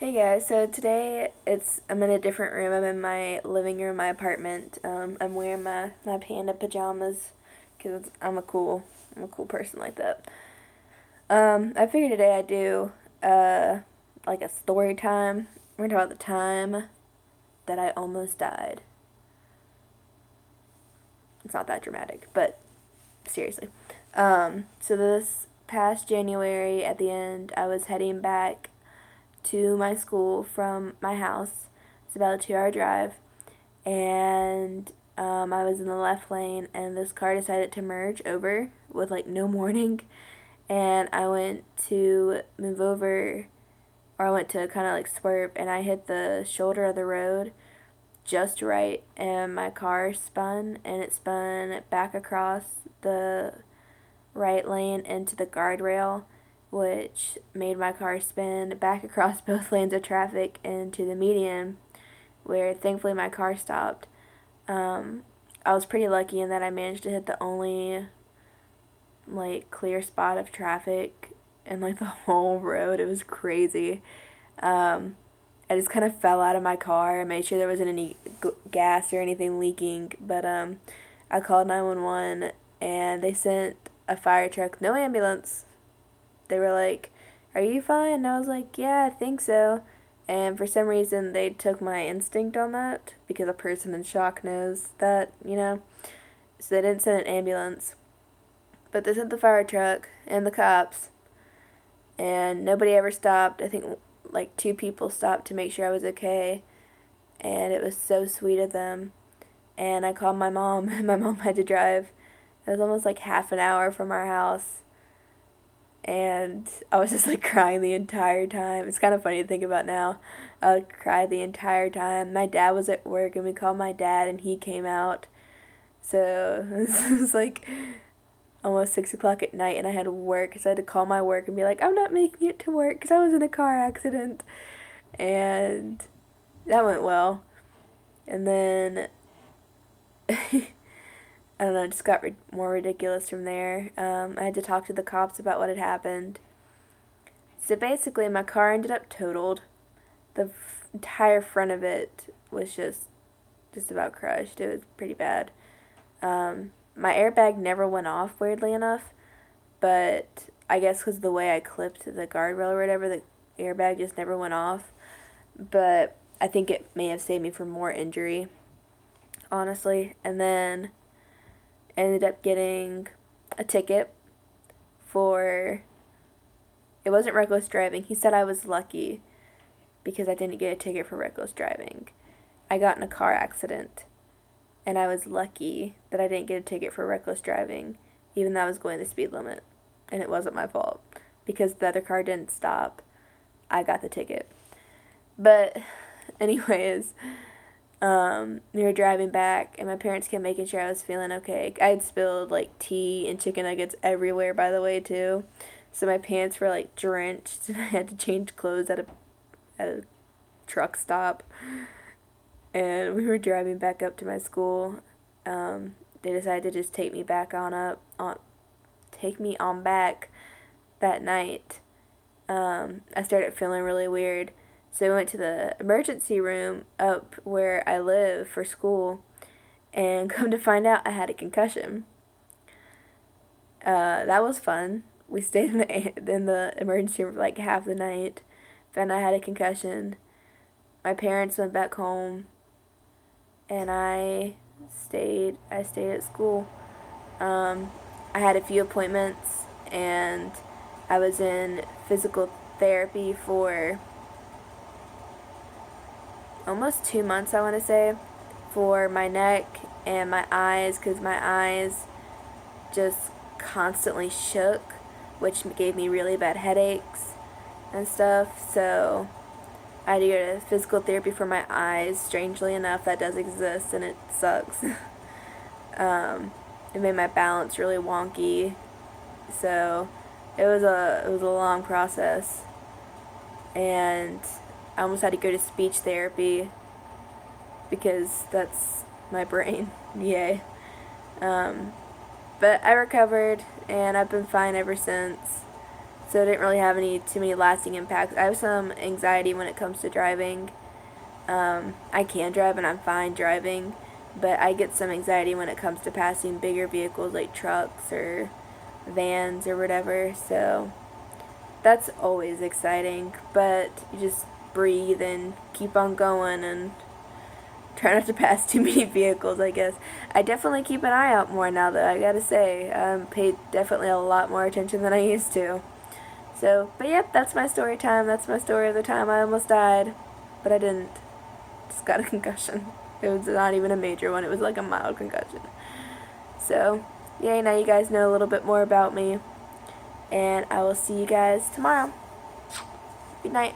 Hey guys, so today I'm in a different room. I'm in my living room, my apartment. I'm wearing my panda pajamas because I'm a cool person like that. I figured today I'd do like a story time. We're gonna talk about the time that I almost died. It's not that dramatic, but seriously. So this past January at the end, I was heading back to my school from my house. It's about a 2 hour drive. And I was in the left lane, and this car decided to merge over with like no warning. And I went to move over, or I went to kind of like swerve, and I hit the shoulder of the road just right, and my car spun, and it spun back across the right lane into the guardrail, which made my car spin back across both lanes of traffic into the median, where thankfully my car stopped. Um, I was pretty lucky in that I managed to hit the only like clear spot of traffic in like the whole road. It was crazy. Um, I just kind of fell out of my car. I made sure there wasn't any gas or anything leaking, but I called 911 and they sent a fire truck, no ambulance. They were like, "Are you fine?" And I was like, "Yeah, I think so." And for some reason, they took my instinct on that because a person in shock knows that. So they didn't send an ambulance, but they sent the fire truck and the cops, and nobody ever stopped. I think like two people stopped to make sure I was okay, and it was so sweet of them. And I called my mom, and my mom had to drive. It was almost like half an hour from our house, and I was just like crying the entire time. It's kind of funny to think about now. I would cry the entire time. My dad was at work, and we called my dad, and he came out. So it was like almost 6 o'clock at night, and I had work, so I had to call my work and be like, "I'm not making it to work because I was in a car accident," and that went well. And then I don't know, it just got more ridiculous from there. I had to talk to the cops about what had happened. So basically, my car ended up totaled. The entire front of it was just about crushed. It was pretty bad. My airbag never went off, weirdly enough, but I guess because of the way I clipped the guardrail or whatever, the airbag just never went off. But I think it may have saved me from more injury, honestly. And then ended up getting a ticket for, it wasn't reckless driving. He said I was lucky because I didn't get a ticket for reckless driving. I got in a car accident, and I was lucky that I didn't get a ticket for reckless driving, even though I was going the speed limit, and it wasn't my fault because the other car didn't stop. I got the ticket. But, anyways, we were driving back, and my parents kept making sure I was feeling okay. I had spilled like tea and chicken nuggets everywhere, by the way, too. So my pants were like drenched, and I had to change clothes at a truck stop. And we were driving back up to my school. They decided to just take me on back that night. I started feeling really weird. So I went to the emergency room up where I live for school, and come to find out I had a concussion. That was fun. We stayed in the emergency room for like half the night. Found I had a concussion. My parents went back home, and I stayed at school. Um, I had a few appointments, and I was in physical therapy for almost 2 months, I want to say, for my neck and my eyes, because my eyes just constantly shook, which gave me really bad headaches and stuff. So I had to go to physical therapy for my eyes. Strangely enough, that does exist, and it sucks. It made my balance really wonky. So it was a long process, and I almost had to go to speech therapy because that's my brain. Yay. Um, but I recovered, and I've been fine ever since. so it didn't really have too many lasting impacts. I have some anxiety when it comes to driving. I can drive and I'm fine driving, but I get some anxiety when it comes to passing bigger vehicles like trucks or vans or whatever, so that's always exciting, but you just breathe and keep on going and try not to pass too many vehicles, I guess. I definitely keep an eye out more now, though, I gotta say. Pay definitely a lot more attention than I used to. So, but yep, that's my story time. That's my story of the time I almost died, but I didn't. Just got a concussion. It was not even a major one. It was like a mild concussion. So, yay, now you guys know a little bit more about me. And I will see you guys tomorrow. Good night.